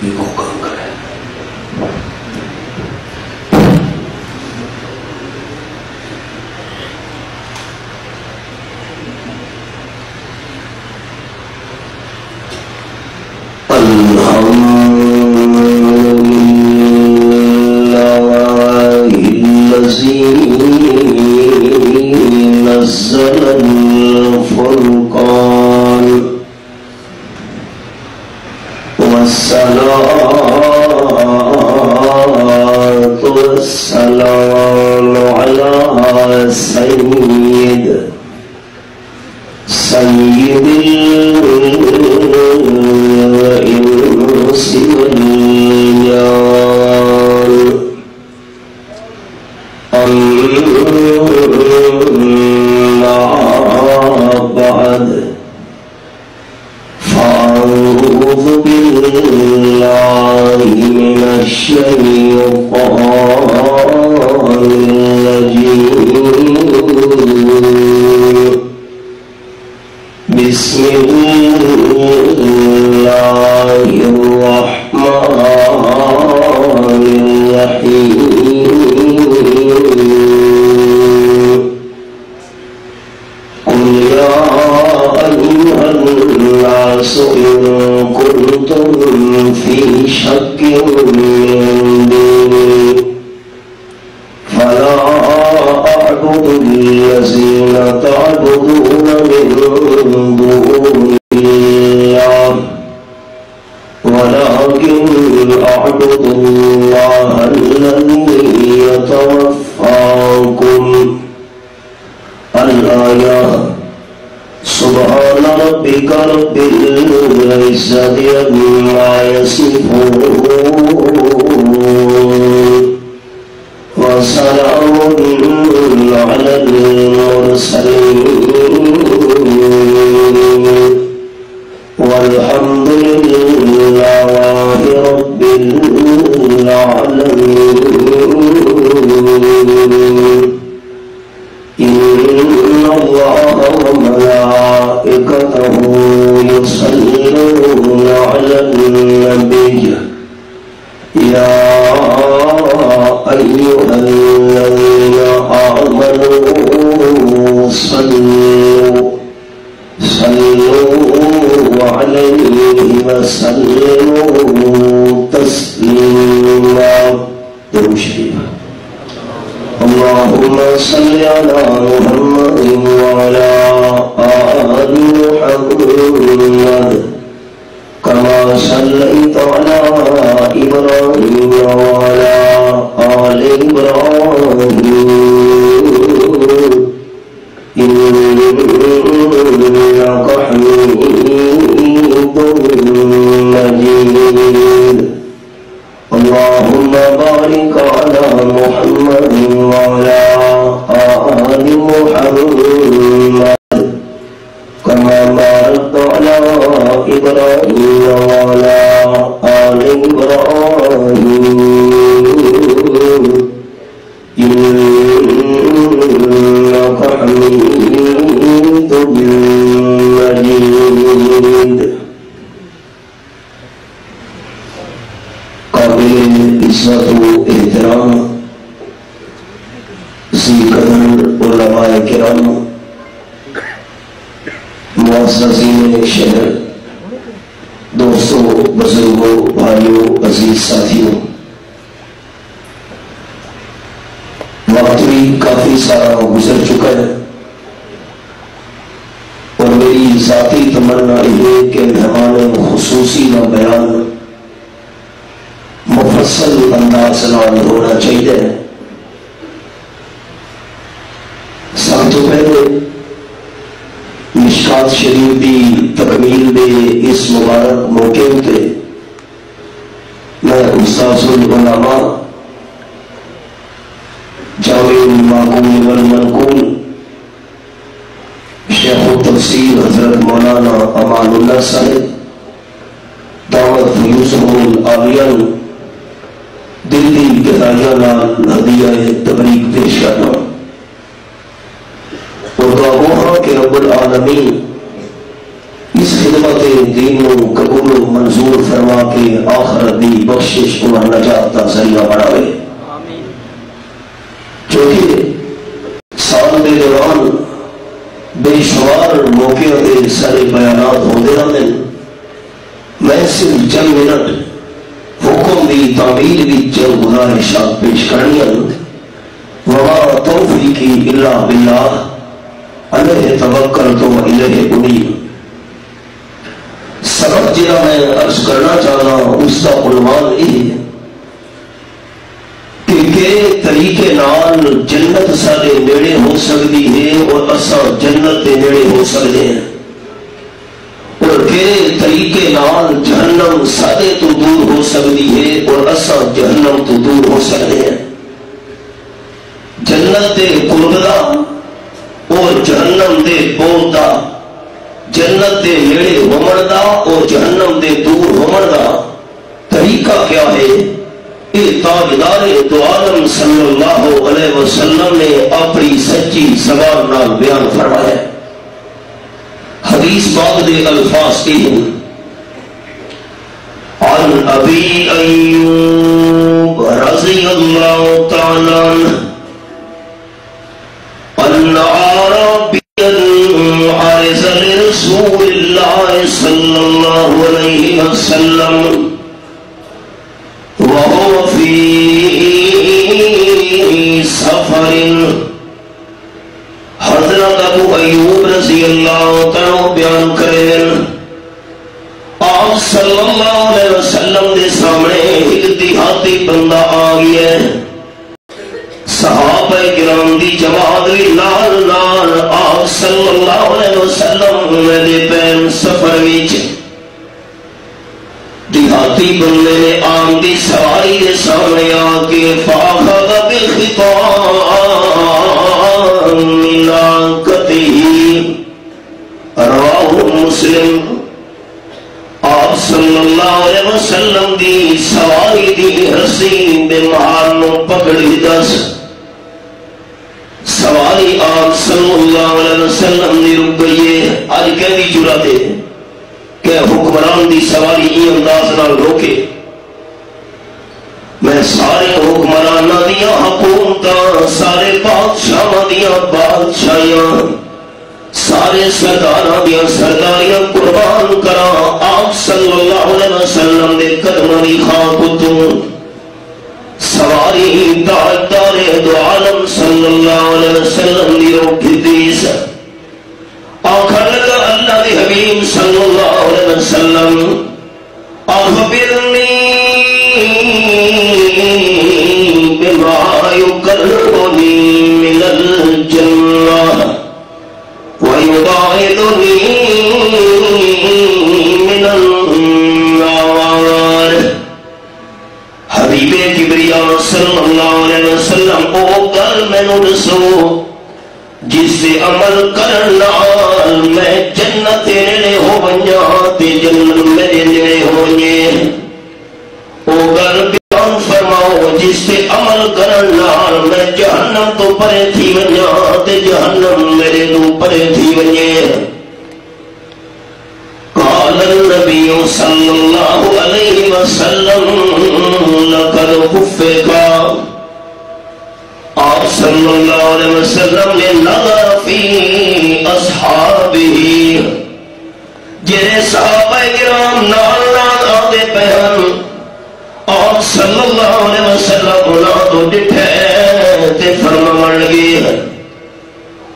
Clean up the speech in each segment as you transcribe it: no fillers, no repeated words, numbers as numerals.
زندگی کو کم کرے. نزل الفرقان والصلاة والسلام على سيد الإنس والجان. أما بعد فأعوذ بالله من الشيطان الرجيم. بسم الله الرحمن الرحيم. قل يا أيها الناس إن كنتم في شك من ديني فلا أعبد الذين تعبدون من دون الله ولكن أعبد الله الذي يتوفاكم. الآية. سبحان ربك رب العزة عما يصفون وسلام على المرسلين والحمد لله رب العالمين. إن الله وملائكته يصلون على النبي يا أيها الذين آمنوا صلوا عليه وسلموا تسليما. درود شریف. اللهم صل على محمد وعلى آل محمد كما صليت على إبراهيم وعلى آل إبراهيم إنك حميد مجيد. اللهم بارك على محمد وعلى آل محمد كما باركت على إبراهيم وعلى آل إبراهيم إنك حميد مجيد. قابل عزت و احترام ذی قدر علماء کرام، معززین شہر، دوستوں، بزرگوں، بھائیوں، عزیز ساتھیوں، وقت بھی کافی سارا گزر چکا ہے اور میری ذاتی تمنا یہ کہ مہمان خصوصی کا بیان مفصل انداز نال ہونا چاہیے. سب تو پہلے مشکات شریف کی تکمیل دے اس مبارک موقع تے میں استاذ العلماء جامع المعقول والمنقول شیخ التفسیر حضرت مولانا امان اللہ صاحب دعوت یوسف العالیہ دلی گدائیہ نال ہدیہ تبریک پیش کرنا اور دعا کہ رب العالمین اس خدمت دین و قبول و منظور فرما کے آخرت دی بخشش اور نجات کا ذریعہ بناوے. کیونکہ سال کے دوران بے شمار موقع کے سارے بیانات ہوتے رہتے ہیں. میں صرف چند منٹ حکم کی تعمیل کی چند گزارشات پیش کرنی ہیں. وما توفیقی الا باللہ علیہ توکلت و الیہ انیب. سبق جہاں میں عرض کرنا چاہتا ہوں اس کا عنوان یہ ہے کہ طریقے نال جنت سارے نیڑے ہو سکتی ہے اور اساں جنت کے نیڑے ہو سکتے ہیں، اور کہ طریقے نال جہنم سارے تو دور ہو سکتی ہے اور اساں جہنم تو دور ہو سکتے ہیں. جنت دے قرب دا اور جہنم دے بعد دا، جنت دے نیڑے ہومن دا اور جہنم دے دور ہومن دا طریقہ کیا ہے؟ یہ تاجدار دو عالم صلی اللہ علیہ وسلم نے اپنی سچی زبان نال بیان فرمایا. حدیث پاک دے الفاظ کے ہیں: عن ابی ایوب رضی اللہ تعالی عنہ ان عربیا عرض لرسول اللہ صلی اللہ علیہ وسلم وهو في سفر. حضرت ابو ایوب رضی اللہ تعالیٰ بیان کریں آپ صلی اللہ علیہ وسلم دے سامنے ایک دیہاتی بندہ آ گیا. صحابہ کرام دی جماعت بھی نال نال آپ صلی اللہ علیہ وسلم دے پین سفر وچ. دیہاتی بندے نے آم دی سواری دے سامنے آ کے فاخذ بالخطام من ناقته رواہ مسلم. آپ صلی اللہ علیہ وسلم دی سواری دی رسی دے مہارنوں پکڑی دس. سواری آپ صلی اللہ علیہ وسلم دی رک گئی ہے. آج کہہ جرات ہے کہ حکمران دی سواری یہ انداز نہ روکے. میں سارے حکمران دیا حکومتاں، سارے بادشاہ دیا بادشاہیاں، سارے سرداراں دیا سرداریاں قربان کرا آپ صلی اللہ علیہ وسلم دے قدماں دی خاک تو. سواری تاجدار دو عالم صلی اللہ علیہ وسلم دی روکی دیس. آخر لگا اللہ دی حبیب صلی اللہ علیہ وسلم اخبرنی بما یقربنی من الجنہ ویباعدنی من النار. حبیب کبریا صلی اللہ علیہ وسلم او گل میں دسو جس سے عمل کرنا میں جنت نیڑے ہو بنیا تے جنت میرے نیڑے ہوئے. او گل بیان فرماؤ جس سے عمل کرنا میں جہنم تو پرے تھی بنیا تے جہنم میرے تو پرے تھی بنیا. قال النبی صلی اللہ علیہ وسلم لقد خفقا. آپ صلی اللہ علیہ وسلم نے نظر فی اصحابہ جنہیں صحابہ کرام نال نال آتے پہن آپ صلی اللہ علیہ وسلم انہاں تو ڈٹھے تے فرمان لگے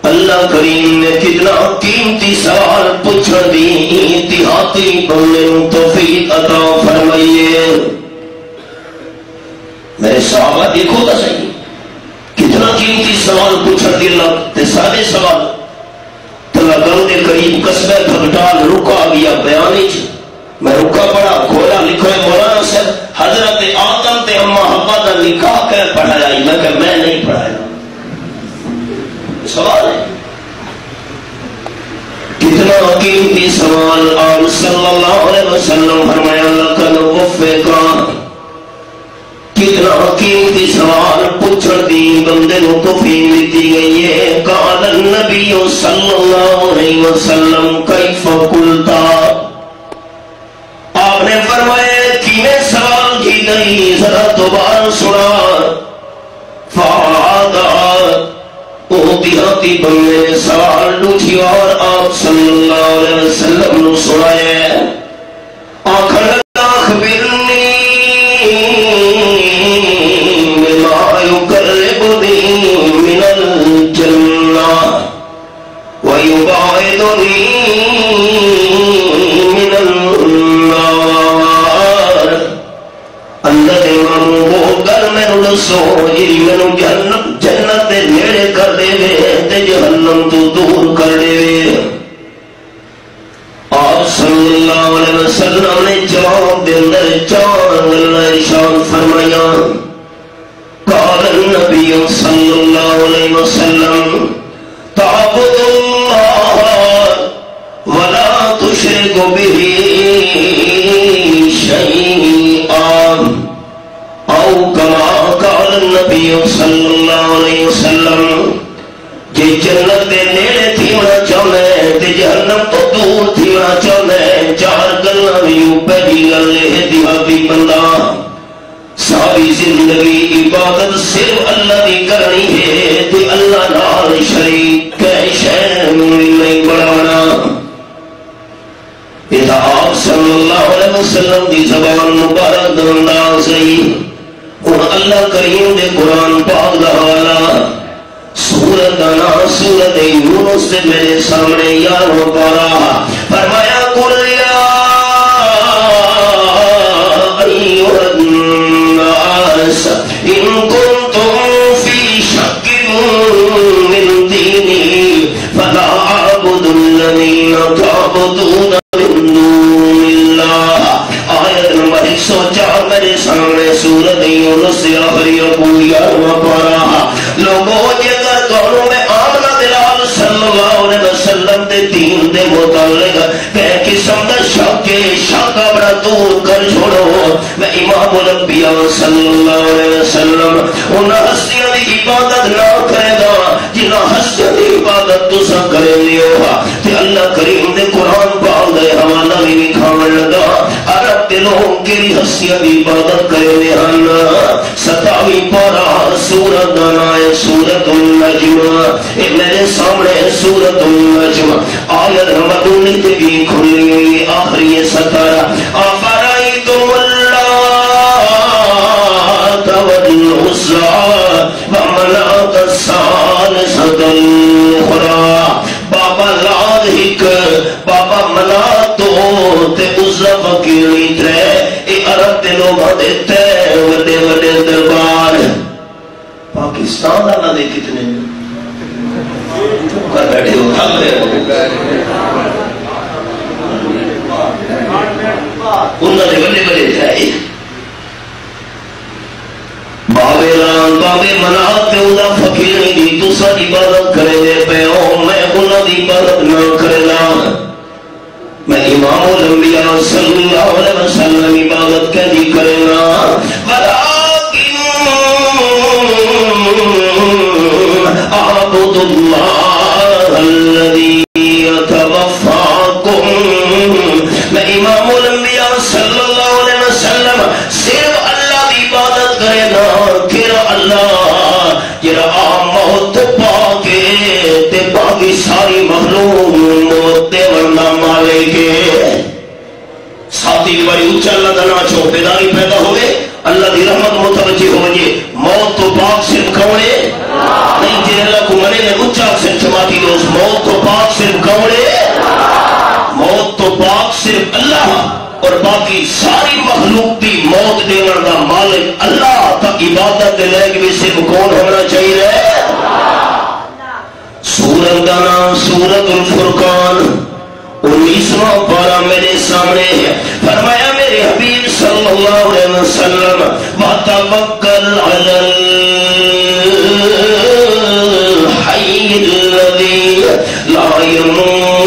اللہ کریم نے کتنا قیمتی سوال پوچھ دی دیہاتی بندے توفیق عطا فرمائیے. میرے صحابہ دیکھو تو صحیح کتنا قیمتی سوال پوچھ دی اللہ تے سارے سوال تلگل دے قریب قصبہ بھگٹال رکا گیا بیانی چ. میں رکا پڑھا کھولا لکھو ہے مولانا سے حضرت آدم تے اما حوا دا نکاح کہہ پڑھایا. میں کہ میں نہیں پڑھایا. سوال ہے کتنا قیمتی سوال. آپ صلی اللہ علیہ وسلم فرمایا لقد وفقا. کتنا قیمتی سوال پوچھ دی بندے نو توفیق دیتی گئی ہے. قال النبی صلی اللہ علیہ وسلم کیف قلتا. آپ نے فرمایا گئی ذرا دوبارہ سنا فعادا دیہاتی بندے نے سوال لوٹھی اور آپ صلی اللہ علیہ وسلم نے سنایا آخر اخبرنی بما يقربني من الجنة ويبعدني من النار اللہ دے مانو وہ کر میں دسو جی مینوں جنت دے نیڑے کر دے تے جہنم تو دور کر دے آپ صلی اللہ علیہ وسلم نے جواب دے اندر چار گلاں ارشاد فرمایا قال النبی صلی اللہ علیہ وسلم تعبد اللہ ولا تشرک به شیئا او کما قال النبی صلی اللہ علیہ وسلم جی جنت دے نیڑے تھیونا چاہنا ہے تے جہنم تو دور تھیونا چاہنا ہے چار گلاں وچوں پہلی گل ہے دیہاتی بندہ ساری زندگی عبادت صرف اللہ دی کرنی ہے تے اللہ نال شریک کہیں شے نہیں بڑھانا یہ آپ صلی اللہ علیہ وسلم دی زبان مبارک انداز ہے اور اللہ کریم دے قرآن پاک دا حوالہ سورت انا سورت یونس سے میرے سامنے یاروں پارا فرمایا قل یا ایھا الناس ان کنتم فی شک من دینی فلا اعبد الذین تعبدون من دون اللہ آیت نمبر 104 میرے سامنے سورت یونس سے آخری ابو یاروں پارا لوگوں جگر دونوں میں آمنہ دلال صلی اللہ علیہ وسلم دے دین دے متعلق کہ قسم دا شک بڑا دور کر چھوڑو میں امام الانبیاء صلی اللہ علیہ وسلم انہاں ہستیاں دی عبادت نہ کرے گا جنہاں ہستیاں دی عبادت تسا کرے لیو تے اللہ کریم دے قرآن پاک دے حوالہ بھی دکھاون لگا عرب دے لوگ کیڑی ہستیاں دی عبادت کرے لے ہن 27 پارہ سورت نائے سورت النجم اے میرے سامنے سورت النجم آیت نمبر 19 بھی کھلی ہوئی آخری 17 افرائیتم اللات والعزی ومناۃ الثالثۃ الاخری بابا لات ہک بابا منات دو تے عزی فقیری ترے اے عرب دے لوگاں دے تے وڈے وڈے دربار پاکستان اللہ دے کتنے کر بیٹھے ہو تھک رہے ہو انہوں نے بڑے بڑے جائے بابے لان بابے مناتے انہوں فقیرنی دی تو سا عبادت کرے دے پہ او میں انہوں دی عبادت نہ کرنا میں امام الانبیاء صلی اللہ علیہ وسلم عبادت کے دی کرنا اعبد اللہ الذی یتوفاکم میں امام الانبیاء صلی اللہ علیہ وسلم صرف اللہ دی عبادت کرے نا کہ اللہ جرا موت پاکے تے باقی ساری مخلوق موت دے ورنہ مالے کے ساتھی بڑی اونچا اللہ دنا چھو بیداری پیدا ہوئے اللہ دی رحمت متوجہ ہوئے موت تو پاک صرف کونے نہیں جی اللہ کو منے نے اونچا سے جماعتی روز موت تو پاک صرف کونے موت تو پاک صرف اللہ اور باقی ساری مخلوق دی موت دیور دا مالک اللہ تک عبادت دے لے کے صرف کون ہونا چاہیے سورت کا نام سورت الفرقان 19واں پارہ میرے سامنے ہے فرمایا میرے حبیب صلی اللہ علیہ وسلم وَتَوَكَّلْ عَلَى الْحَيِّ الَّذِي لَا يَمُوتُ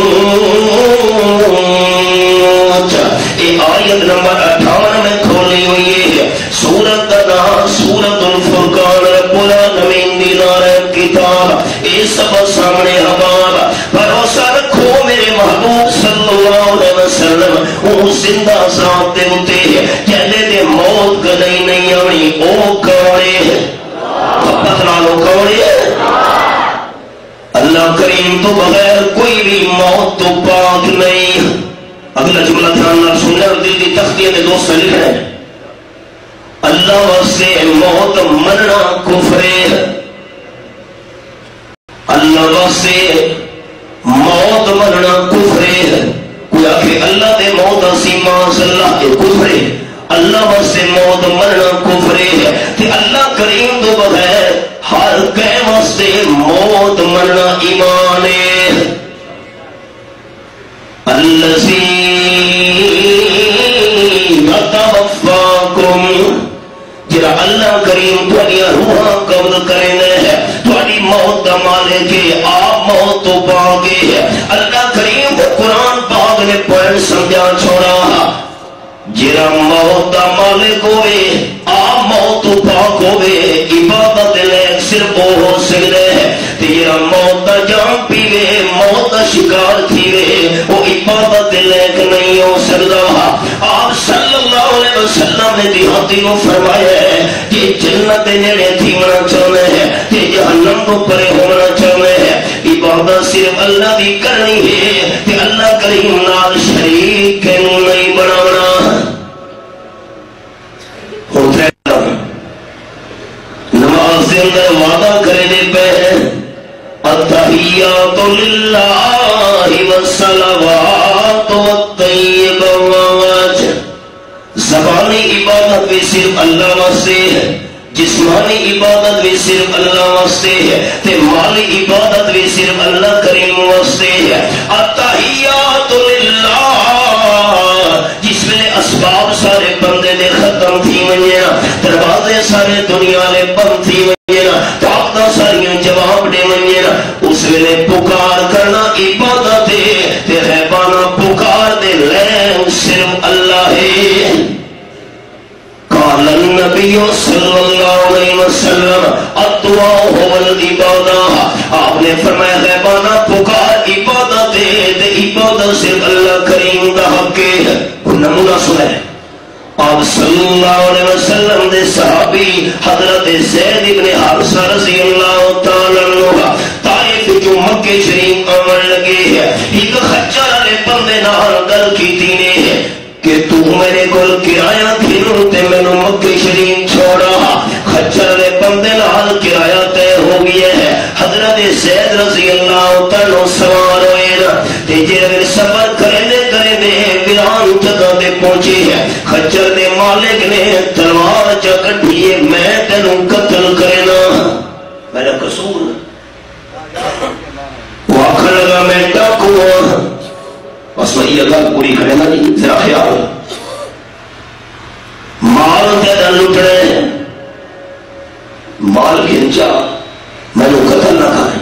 یہ آیت نمبر 58 میں کھولی ہوئی ہے سورت کا نام سورت الفرقان رب العالمین دی نارب کتاب یہ سب سامنے حباب بھروسہ رکھو میرے محبوب صلی اللہ علیہ وسلم وہ زندہ ذات دے ہوتے ہیں جہلے دے موت گلیں کریم تو بغیر کوئی بھی موت تو پاک نہیں. اگلا جملہ دھیان نال سننا اور دل کی تختیاں میں دوست لکھ رہے ہیں. اللہ واسطے موت مرنا کفر ہے. اللہ واسطے موت مرنا کفر ہے. کوئی آکھے اللہ دے موت اسی معاذ اللہ کے کفر ہے. اللہ واسطے موت مرنا کفر ہے. تے اللہ کریم تو بغیر ہر کہے واسطے موت مرنا ایمان ہے. الذی یتوفاکم جرا اللہ کریم تھوڑی روحاں قبض کرنے ہے. تھوڑی موت دا مالک ہے. آپ موت تو پاگے ہے. اللہ کریم کو قرآن پاک نے پوائنٹ سمجھا چھوڑا. جرا موت دا مالک ہوئے آپ موت تو پاک ہوئے. عبادت لے صرف وہ ہو سکتے ہیں. تیرا موت دا جان پیوے موت دا شکار تھیوے وہ عبادت لے نہیں ہو سکتا. آپ صلی اللہ علیہ وسلم نے دیہاتی کو فرمایا ہے کہ جنت نیڑے تھیمنا چاہنے ہیں کہ جہنم کو پرے ہونا چاہنے ہیں. عبادت صرف اللہ دی کرنی ہے کہ اللہ کریم نال شریک کے نہیں بنانا. نماز دے اندر وعدہ کرنے پہ التحیات للہ والصلوات والطیبات. زبانی عبادت بھی صرف اللہ واسطے ہے. جسمانی عبادت بھی صرف اللہ واسطے ہے. تے مالی عبادت بھی صرف اللہ کریم واسطے ہے. التحیات للہ جس میں اسباب سارے بندے نے ختم تھی ونجنا. دروازے سارے دنیا نے بند تھی ونجنا. طاقتاں ساریاں جواب دے ونجنا. اس ویلے پکار کرنا عبادت ہے. تے غیبانہ پکار دے لے صرف اللہ ہے. قال النبی صلی اللہ علیہ وسلم الدعاء هو العبادہ. آپ نے فرمایا غیبانہ پکار عبادت ہے. تے عبادت صرف اللہ کریم دا حق ہے. نمونہ سنیں آپ صلی اللہ علیہ وسلم دے صحابی حضرت زید ابن حارثہ رضی اللہ تعالیٰ عنہ طائف جو مکہ شریف آمن لگے ہے. ایک خچر علیہ بندے نال گل کی دینے ہے کہ تو میرے کل کرایہ پھروں تے میں مکہ شریف چھوڑا. خچر علیہ بندے نال کرایہ تے ہو گیا ہے. حضرت زید رضی اللہ تعالیٰ سوار ہوئے نا تے جے سفر کرنے ویران جگہ دے پہنچے ہے. خچر دے مالک نے تلوار چکٹھیے میں تینوں قتل کرنا. میرا قصور وہ آخر لگا میں ڈاکو ہوں. بس میں یہ گل پوری کرے نا جی ذرا خیال. مال تیرا لٹ رہے مال گھنچا میں نے قتل نہ کرے.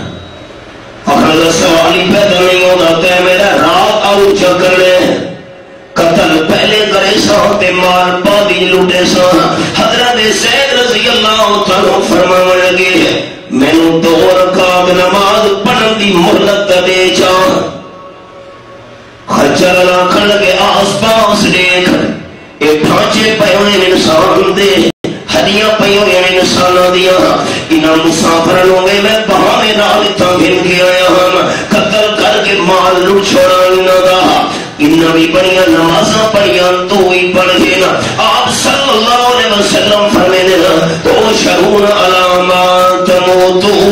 آخر سوال ہی پیدا نہیں ہوتا تے میرا رات آؤ چکر لے قتل پہلے کرے سان تے مال پادی لوٹے سان. حضرت زید رضی اللہ تعالیٰ فرمانے لگے ہے میں نے 2 رکعت نماز پڑھن دی مہلت دے چاہ. خچر آکھن لگے آس پاس دیکھ اے ڈھانچے پے ہوئے انسان دے ہڈیاں پئی ہوئی انساناں دیاں. انہاں مسافراں نوں میں بہانے نال اتھاں گھن کے آیا ہاں قتل کر کے مال لٹ چھوڑا انہاں دا. انہاں بھی بڑیاں نمازاں پڑھیاں تو ہی پڑھے نا. آپ صلی اللہ علیہ وسلم فرمانے نا تو شرون علی ما تموتون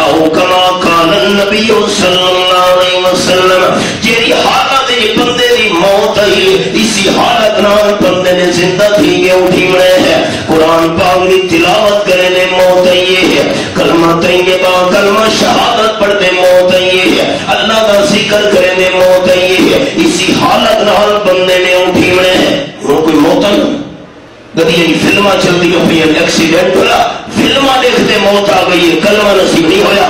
او کما قال النبی صلی اللہ علیہ وسلم. جیڑی حالت بندے دی موت ہے اسی حالت نال بندے نے زندہ تھی کے اٹھی رہے ہیں. قرآن پاک کی تلاوت کرنے موت یہ ہے. کلمہ طیبہ کلمہ شہادت پڑھتے موت یہ ہے. اللہ کا ذکر کرنے موت یہ ہے. اسی حالت نال بندے نے اٹھی رہے ہیں. وہ کوئی موت نہیں گدی فلماں چلتی ہوئی ایکسیڈنٹ ہوا فلماں دیکھتے موت آ گئی ہے. کلمہ نصیب نہیں ہویا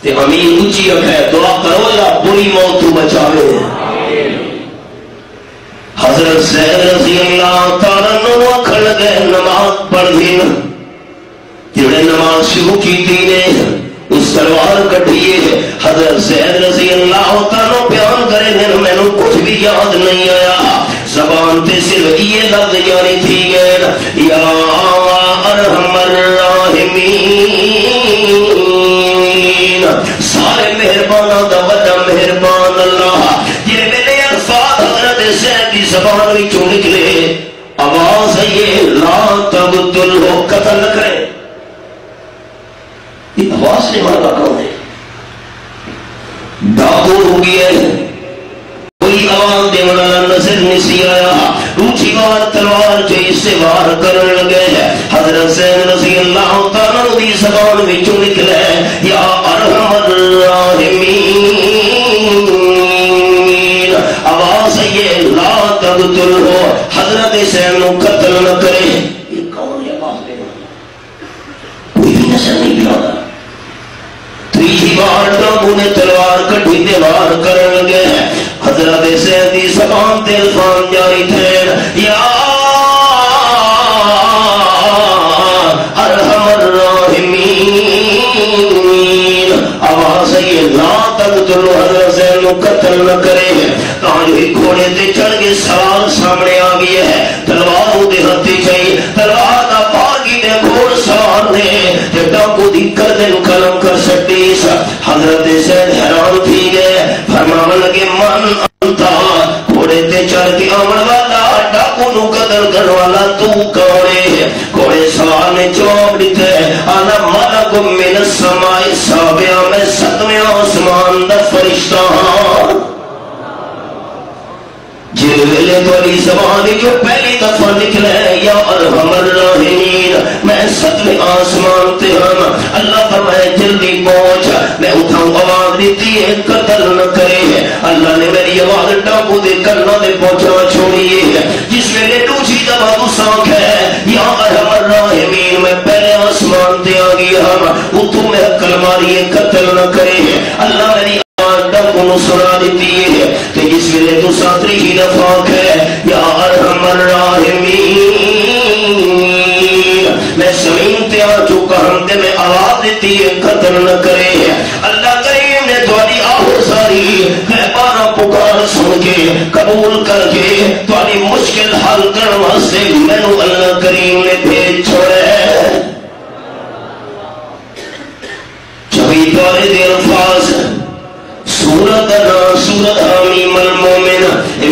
تے امین اونچی رکھے دعا کرو یا بری موت تو بچاوے. حضرت زید رضی اللہ تعالیٰ نو آکھن لگے نماز پڑھ دین. جڑے نماز شروع کی دینے اس تلوار کٹھیے ہے. حضرت زید رضی اللہ تعالیٰ بیان کرے دن میں نے کچھ بھی یاد نہیں آیا. زبان تے صرف یہ لفظ جاری تھی گئے یا ارحم الراحمین سید کی زبان وچوں نکلے آواز ہے یہ لا تقتلہ قتل نہ کرے. یہ آواز نے مارا کون ہے؟ ڈاکو ہو گیا ہے. کوئی آواز دے والا نظر نہیں سی آیا. روچی وار تلوار جی سے وار کرن لگے ہے. حضرت زید رضی اللہ تعالیٰ دی زبان وچوں نکلے یا ارحم الراحمین. آواز ہے یہ لا تقتلہ حضرت زید نو قتل نہ کرے. یہ کون ہے آواز دے والا؟ کوئی بھی نظر نہیں آتا. تیسری بار ڈاکو نے تلوار کٹھی تے وار کرن لگے ہے. حضرت زید دی زبان تے الفاظ جاری تھے یا ارحم الراحمین. آواز ہے یہ لا تقتلہ حضرت زید نو قتل نہ کرے. تاج ہوئی گھوڑے تے چڑھ کے سوار سامنے آ گیا ہے. تلوار دے ہتھی چاہیے تلوار دا پاگی دے گھوڑ سوار نے تے ڈاکو دی گردن قلم کر سٹی. حضرت زید حیران تھی گئے. فرمان لگے من انتا گھوڑے تے چڑھ کے آمن والا ڈاکو نو قتل کرنے والا تو کون ہے؟ گھوڑے سوار نے جواب دیتا ہے انا ملک من السماء السابع میں 7ویں آسمان دا فرشتہ ہاں. جن ویلے تھوڑی زبان جو پہلی دفعہ نکلے یا ارحم الراحمین میں 7ویں آسمان تے ہم. اللہ فرمائے جلدی پہنچ. میں اٹھاؤں آواز دیتی ہے قتل نہ کرے. اللہ نے میری آواز ڈاکو دے کرنا دے پہنچا چھوڑی ہے. جس ویلے دوسری دفعہ تو سانکھ ہے یا ارحم الراحمین میں پہلے آسمان تے آ گیا ہم اتھوں میں عقل ماری ہے قتل نہ کرے. اللہ میری ڈاکو نو سنا دیتی ہے کہ جس ویلے تو ساتری ہی دفعہ ہے یا ارحم الراحمین میں زمین تے آ چکا ہم تے میں آواز دیتی ہے قتل نہ کرے. اللہ کریم نے تھوڑی آہر ساری غیبانہ پکار سن کے قبول کر کے تھوڑی مشکل حل کرنے واسطے مینوں اللہ کریم نے بھیج چھوڑے. چوبی پارے دے الفاظ سورت حمیم المومن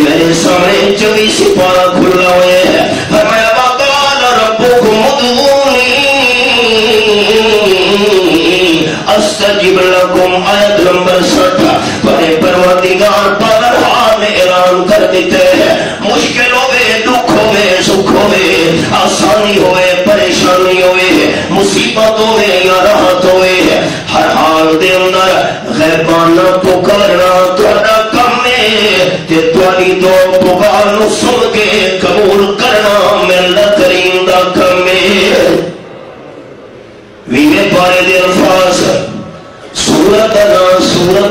میرے سامنے 24 سپارہ کھلا ہوئے ہے. فرمایا وقال ربکم ادعونی استجب لکم. آیت نمبر 60. تمہارے پروردگار بہرحال میں اعلان کر دیتے ہیں مشکل ہوئے دکھ ہوئے سکھ ہوئے آسانی ہوئے پریشانی ہوئے مصیبت ہوئے یا راحت ہوئے ہر حال دے اندر غیبانہ پکارنا تہاڈا کم ہے تے تہاڈی دعا پکار نو سن کے قبول کرنا میرے اللہ کریم دا کم ہے. 20 پارے دے الفاظ سورت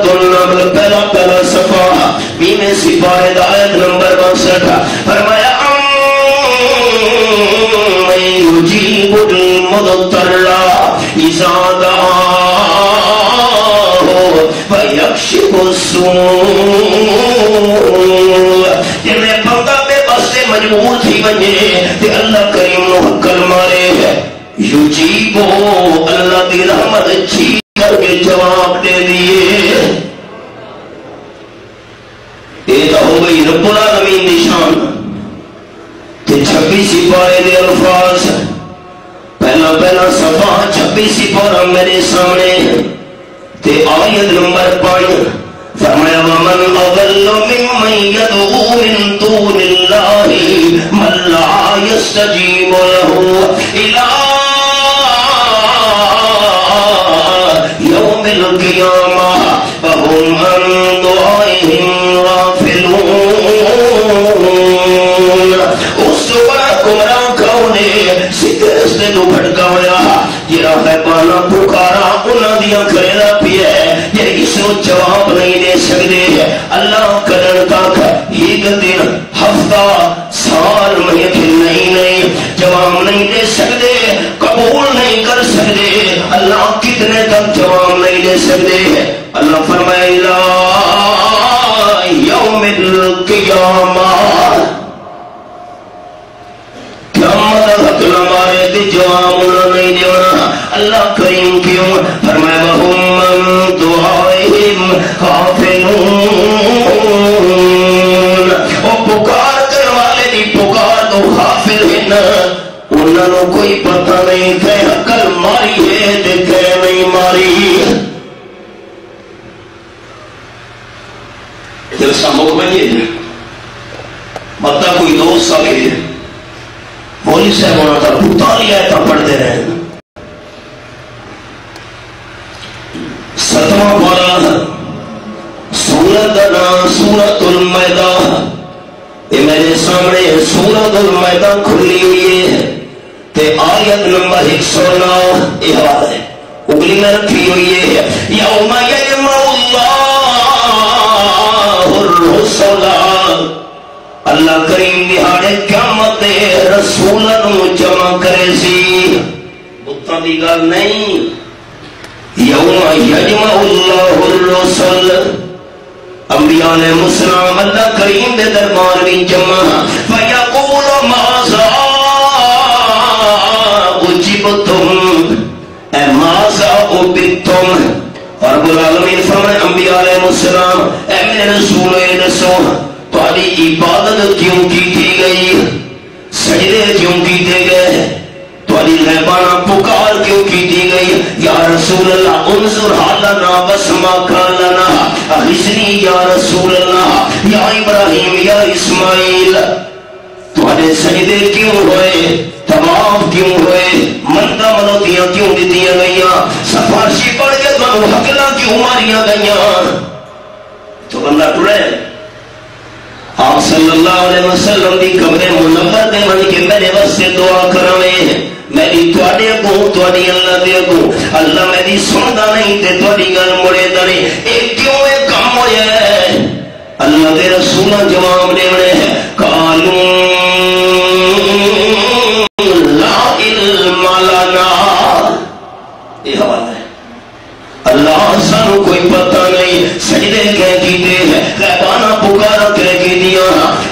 النمل پہلا صفحہ 20 سپارے دا آیت نمبر 62. فرمایا یجیب المضطر اذا دعاہ ویکشف السوء. جب میں بندہ بے بس سے مجبور تھی بنے تے اللہ کریم نو حکل مارے ہے یجیبو اللہ دی رحمت اچھی کر کے جواب دے دیے. یہ تو ہو گئی رب العالمین نشان. 26 سپارے دے الفاظ پہلا صفحہ 26 سپارہ میرے سامنے تے آیت نمبر 5. فرمایا ومن اضل ممن يدعو من دون الله من لا يستجيب له الى يوم القيامة فهم عن دعائهم غافلون. اس بڑا گمراہ کون ہے سیدھے رستے تو بھٹکا ہوا جڑا غیبانہ پکارا انہاں دیاں کھڑیاں پی ہے یہ اس نو جواب نہیں دے سکدے. اللہ کرن تک ایک دن ہفتہ سال مہینے نہیں جواب نہیں دے سکدے قبول نہیں کر سکدے. اللہ کتنے تک جواب نہیں دے سکدے. اللہ فرمائے لا یوم القیامہ جواب نہیں دینا. اللہ کریم کیوں فرمایا وہم من دعائہم غافلون. وہ انہوں کوئی پتہ نہیں کہ عقل ماری ہے تے کہ نہیں ماری. جلسہ مک بنیے مطلب کوئی دوست آگے مولوی صاحب ہونا تھا بھوتالی آیتاں پڑھتے رہے. 7واں پارہ سورت کا نام سورت المائدہ. یہ میرے سامنے سورت المائدہ کھلی ہوئی ہے تے آیت نمبر 109 یہ حوالہ ہے اگلی میں رکھی ہوئی ہے. یوم یجمع اللہ الرسل اللہ کریم دہاڑے قیامت رسولوں جمع کرے سی. بتاں دی گل نہیں. یوم یجمع اللہ الرسل انبیاء علیہ السلام اللہ کریم دے دربار میں جمع فیقول ماذا اجبتم اے ماذا عبدتم. اور رب العالمین فرمائے انبیاء علیہ السلام اے میرے رسول دسو تہاڈی عبادت کیوں کی تھی گئی, سجدے کیوں کیتے گئے, تہاڈی غیبانہ پکار کیوں کی دی گئی. یا رسول اللہ انظر حالنا واسمع قولنا اغثنی یا رسول اللہ یا ابراہیم یا اسماعیل. تہاڈے سجدے کیوں ہوئے, طواف کیوں ہوئے, منتاں منوتیاں کیوں دتیاں گئیاں, سفارشی پڑھ کے تانوں حقلاں کیوں ماریاں گئیاں. تو اللہ ٹرے آپ صلی اللہ علیہ وسلم دی قبر منور دے من کے میرے واسطے دعا کراویں. میری تواڈے اگوں تواڈی اللہ دے اگوں اللہ میری سندا نہیں تے تواڈی گل مڑے دا نہیں. اے کیوں اے کام ہویا ہے؟ اللہ دے رسول جواب دیونے ہیں قالوا لا علم لنا. یہ حوالہ ہے اللہ سانو کوئی پتہ نہیں سجدے کہہ کیتے ہیں غیبانہ پکارا کہہ کی دیا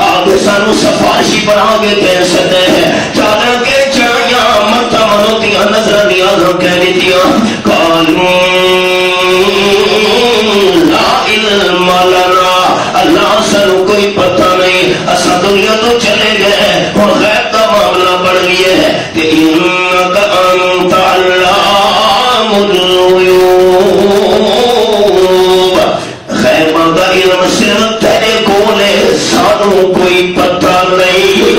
آگے سانو سفارشی بنا کے کہہ سکتے ہیں چادر کے چڑھیاں متا منوتیاں نظر نیازاں کہہ دیا. قالوا لا علم لنا اللہ سانو کوئی پتہ نہیں اسا دنیا تو چلے گئے اور غیب کا معاملہ بڑھ گیا ہے کہ انک انت علام الغیوب. غیبہ کا علم صرف تیرے کولے سانو کوئی پتہ نہیں.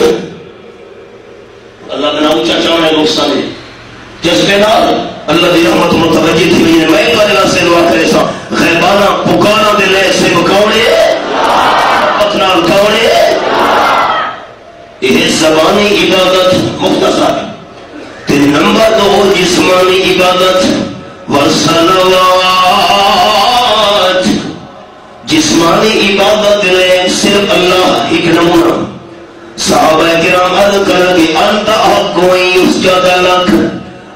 اللہ کا نام اونچا چاہنے لوگ سانے جذبے نال اللہ دی رحمت متوجہ تھی ہوئی ہے. میں تو اللہ سے دعا کرے سا غیبانہ پکانا دے لے سے بکوڑے پتنال کوڑے. یہ زبانی عبادت مختصر تے نمبر 2 جسمانی عبادت والصلوات. جسمانی عبادت لے صرف اللہ ایک نمونہ. صحابہ کرام عرض کرنگے انت حق کوئی اسجد لک.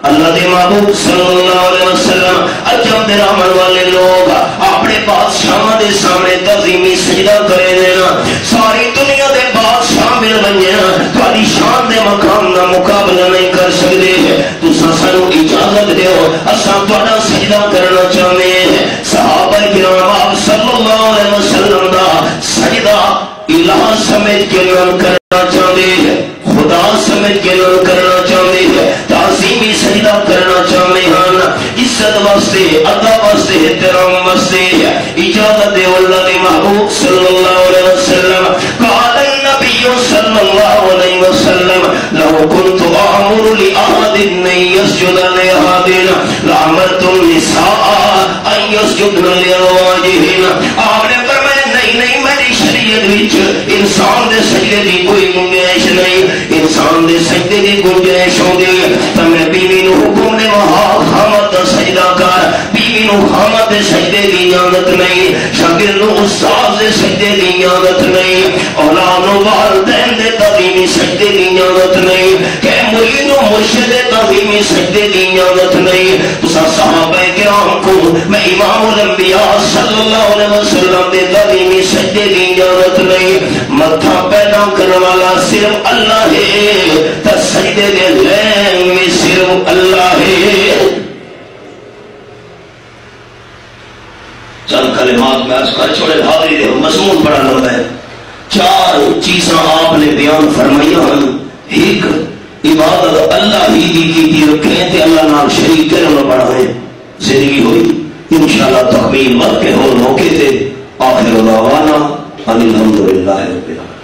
اللہ دے محبوب صلی اللہ علیہ وسلم عجب دے رحمن والے لوگ اپنے بادشاہ دے سامنے تعظیمی سجدہ کرے دینا. ساری دنیا دے بادشاہ مل بنیا تھوڑی شان دے مقام نہ مقابلہ نہیں کر سکتے. تساں سانو اجازت دیو اساں تہاڈا سجدہ کرنا چاہتے ہیں. صحابہ کرام آپ صلی اللہ علیہ وسلم دا سجدہ الہ سمجھ کے نام کرنا چاہتے ہیں, خدا سمجھ کے نام کرنا چاہتے ہیں, تعظیمی سجدہ کرنا چاہتے ہیں, عزت واسطے ادب واسطے احترام واسطے اجازت دے. اللہ دے محبوب صلی اللہ علیہ وسلم قال النبی صلی اللہ علیہ وسلم لو كنت آمر لأحد ان يسجد لأحد لأمرت النساء ان يسجدن لأزواجهن. آپ نے فرمایا نہیں میری شریعت وچ انسان دے سجدے دی کوئی گنجائش نہیں. انسان دے سجدے دی گنجائش ہوندی تے میں بیوی نو حکم دے وہاں خامت دا سجدہ کر. بیوی نو خامت دے سجدے دی اجازت نہیں, شاگرد نو استاد دے سجدے دی اجازت نہیں, اولاد نو والدین دے تعظیمی سجدے دی اجازت نہیں, کہ مرید نو مرشد دے تعظیمی سجدے دی اجازت نہیں. تساں صحابہ کرام کو میں امام الانبیاء صلی اللہ علیہ وسلم دے تعظیمی سجدے دی اجازت نہیں. متھا پیدا کرنے والا صرف اللہ ہے تے سجدے دے لین میں صرف اللہ ہے. چند کلمات میں عرض کر چھوڑے حاضری دے مضمون بڑا لمبا ہے. 4 چیزاں آپ نے بیان فرمائیاں ہیں. ایک عبادت اللہ ہی کی رکھیں تے اللہ نال شریک نہ بنائیں. زندگی ہوئی انشاءاللہ تکمیل مت کے ہو موقع تے. آخر دعوانا ان الحمدللہ رب العالمین.